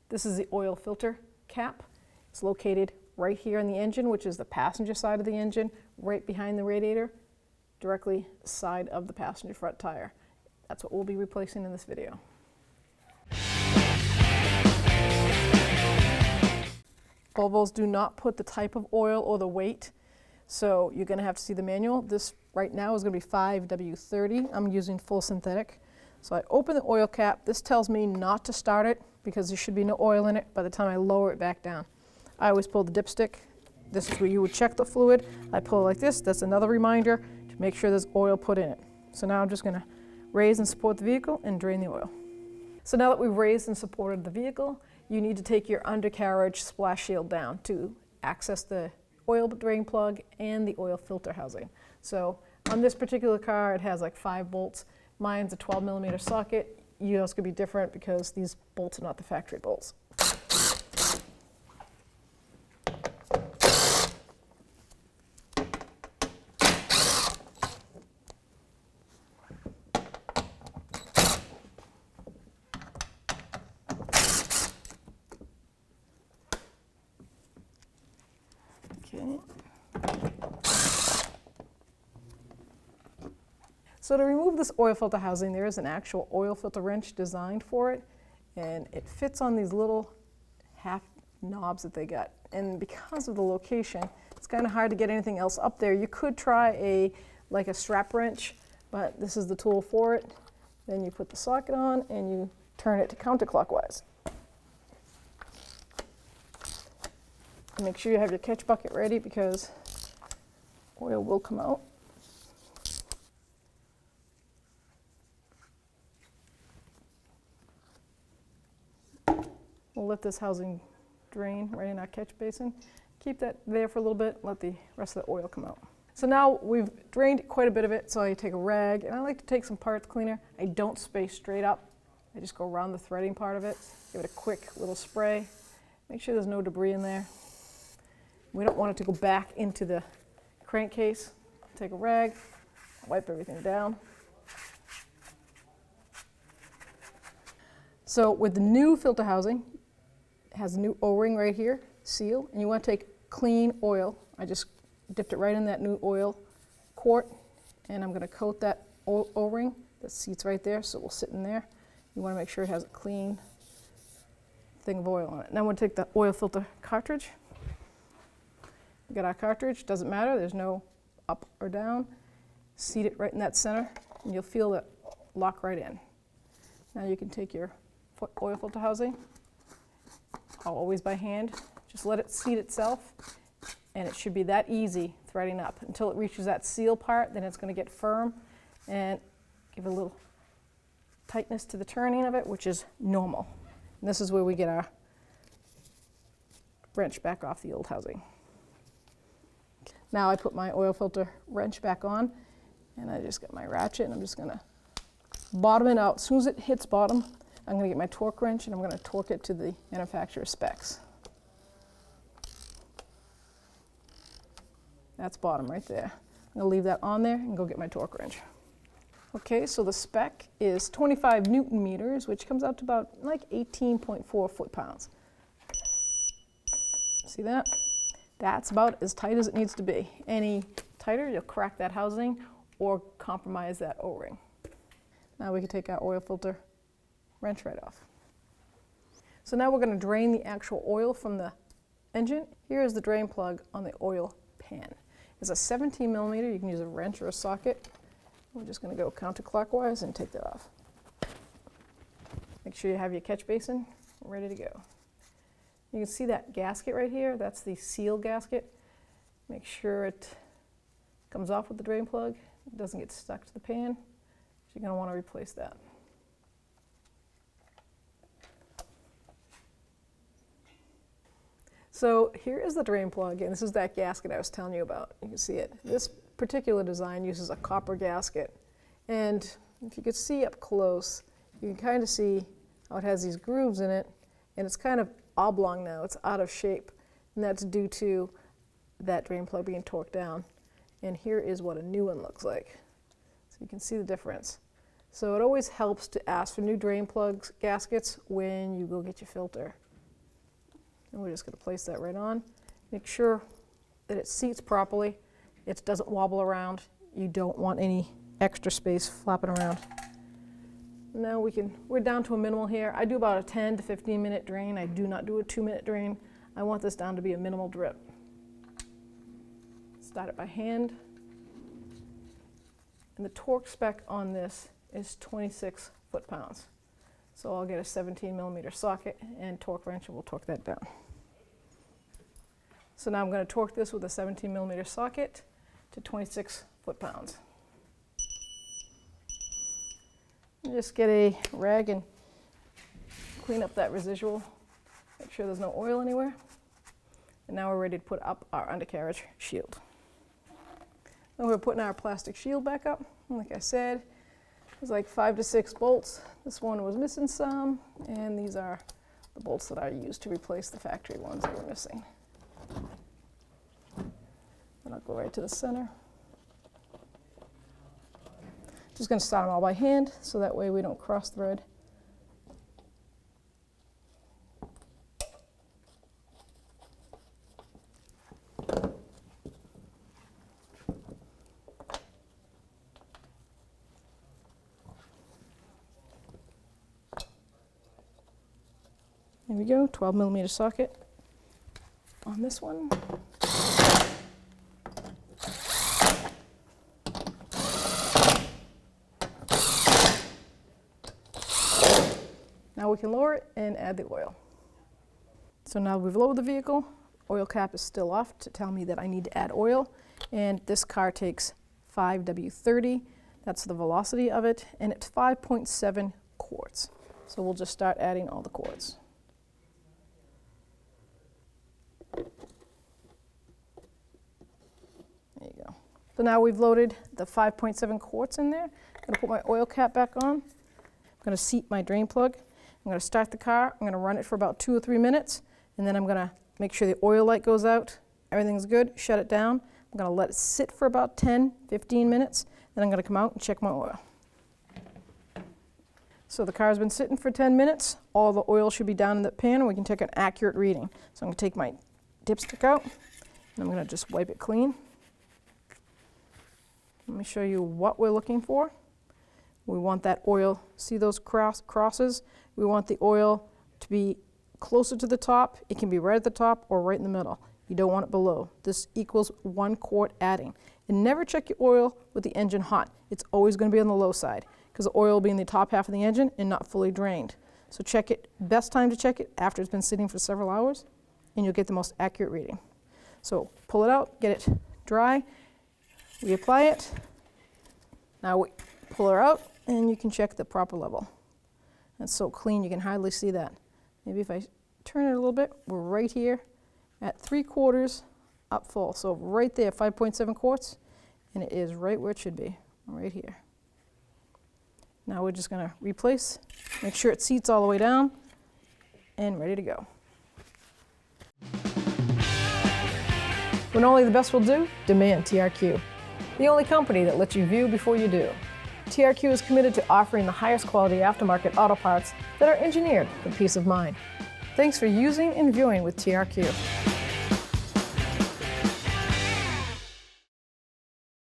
This is the oil filter cap. It's located right here in the engine, which is the passenger side of the engine, right behind the radiator, directly side of the passenger front tire. That's what we'll be replacing in this video. Volvos do not put the type of oil or the weight, so you're going to have to see the manual. This right now is going to be 5W30. I'm using full synthetic. So I open the oil cap. This tells me not to start it because there should be no oil in it by the time I lower it back down. I always pull the dipstick. This is where you would check the fluid. I pull it like this. That's another reminder to make sure there's oil put in it. So now I'm just going to raise and support the vehicle and drain the oil. So now that we've raised and supported the vehicle, you need to take your undercarriage splash shield down to access the oil drain plug and the oil filter housing. So on this particular car, it has like 5 bolts. Mine's a 12mm socket. Yours could be different because these bolts are not the factory bolts. Okay. So to remove this oil filter housing, there is an actual oil filter wrench designed for it, and it fits on these little half knobs that they got. And because of the location, it's kind of hard to get anything else up there. You could try like a strap wrench, but this is the tool for it. Then you put the socket on and you turn it to counterclockwise. Make sure you have your catch bucket ready because oil will come out. We'll let this housing drain right in our catch basin. Keep that there for a little bit, let the rest of the oil come out. So now we've drained quite a bit of it, so I take a rag, and I like to take some parts cleaner. I don't spray straight up. I just go around the threading part of it, give it a quick little spray. Make sure there's no debris in there. We don't want it to go back into the crankcase. Take a rag, wipe everything down. So with the new filter housing, it has a new O-ring right here, seal, and you want to take clean oil. I just dipped it right in that new oil quart, and I'm going to coat that O-ring that seats right there, so it will sit in there. You want to make sure it has a clean thing of oil on it. Now I'm going to take the oil filter cartridge. We got our cartridge, doesn't matter, there's no up or down. Seat it right in that center, and you'll feel it lock right in. Now you can take your oil filter housing, always by hand, just let it seat itself, and it should be that easy threading up until it reaches that seal part. Then it's going to get firm and give a little tightness to the turning of it, which is normal. And this is where we get our wrench back off the old housing. Now I put my oil filter wrench back on, and I just got my ratchet, and I'm just going to bottom it out. As soon as it hits bottom, I'm going to get my torque wrench, and I'm going to torque it to the manufacturer's specs. That's bottom right there. I'm going to leave that on there and go get my torque wrench. Okay, so the spec is 25 Newton meters, which comes out to about like 18.4 foot-pounds. See that? That's about as tight as it needs to be. Any tighter, you'll crack that housing or compromise that O-ring. Now we can take our oil filter wrench right off. So now we're going to drain the actual oil from the engine. Here is the drain plug on the oil pan. It's a 17mm. You can use a wrench or a socket. We're just going to go counterclockwise and take that off. Make sure you have your catch basin ready to go. You can see that gasket right here. That's the seal gasket. Make sure it comes off with the drain plug. It doesn't get stuck to the pan. You're going to want to replace that. So here is the drain plug, and this is that gasket I was telling you about. You can see it. This particular design uses a copper gasket, and if you could see up close, you can kind of see how it has these grooves in it, and it's kind of oblong now. It's out of shape, and that's due to that drain plug being torqued down. And here is what a new one looks like. So you can see the difference. So it always helps to ask for new drain plugs, gaskets, when you go get your filter. And we're just going to place that right on. Make sure that it seats properly. It doesn't wobble around. You don't want any extra space flapping around. Now we're down to a minimal here. I do about a 10 to 15 minute drain. I do not do a 2-minute drain. I want this down to be a minimal drip. Start it by hand. And the torque spec on this is 26 foot-pounds. So I'll get a 17mm socket and torque wrench and we'll torque that down. So now I'm going to torque this with a 17mm socket to 26 foot-pounds. Just get a rag and clean up that residual. Make sure there's no oil anywhere. And now we're ready to put up our undercarriage shield. Then we're putting our plastic shield back up. And like I said, there's like 5 to 6 bolts. This one was missing some, and these are the bolts that I used to replace the factory ones that were missing. Then I'll go right to the center. Just going to start them all by hand, so that way we don't cross thread. There we go, 12mm socket on this one. Now we can lower it and add the oil. So now we've lowered the vehicle, oil cap is still off to tell me that I need to add oil, and this car takes 5W30, that's the velocity of it, and it's 5.7 quarts. So we'll just start adding all the quarts. There you go. So now we've loaded the 5.7 quarts in there. I'm going to put my oil cap back on. I'm going to seat my drain plug. I'm going to start the car. I'm going to run it for about 2 or 3 minutes, and then I'm going to make sure the oil light goes out. Everything's good. Shut it down. I'm going to let it sit for about 10, 15 minutes. Then I'm going to come out and check my oil. So the car's been sitting for 10 minutes. All the oil should be down in the pan, and we can take an accurate reading. So I'm going to take my dipstick out, and I'm going to just wipe it clean. Let me show you what we're looking for. We want that oil, see those crosses? We want the oil to be closer to the top. It can be right at the top or right in the middle. You don't want it below. This equals 1 quart adding. And never check your oil with the engine hot. It's always going to be on the low side because the oil will be in the top half of the engine and not fully drained. So check it, best time to check it after it's been sitting for several hours, and you'll get the most accurate reading. So pull it out, get it dry, reapply it. Now we pull her out, and you can check the proper level. It's so clean you can hardly see that. Maybe if I turn it a little bit, we're right here at 3/4 up full. So right there, 5.7 quarts, and it is right where it should be, right here. Now we're just going to replace, make sure it seats all the way down, and ready to go. When only the best will do, demand TRQ. The only company that lets you view before you do. TRQ is committed to offering the highest quality aftermarket auto parts that are engineered for peace of mind. Thanks for using and viewing with TRQ.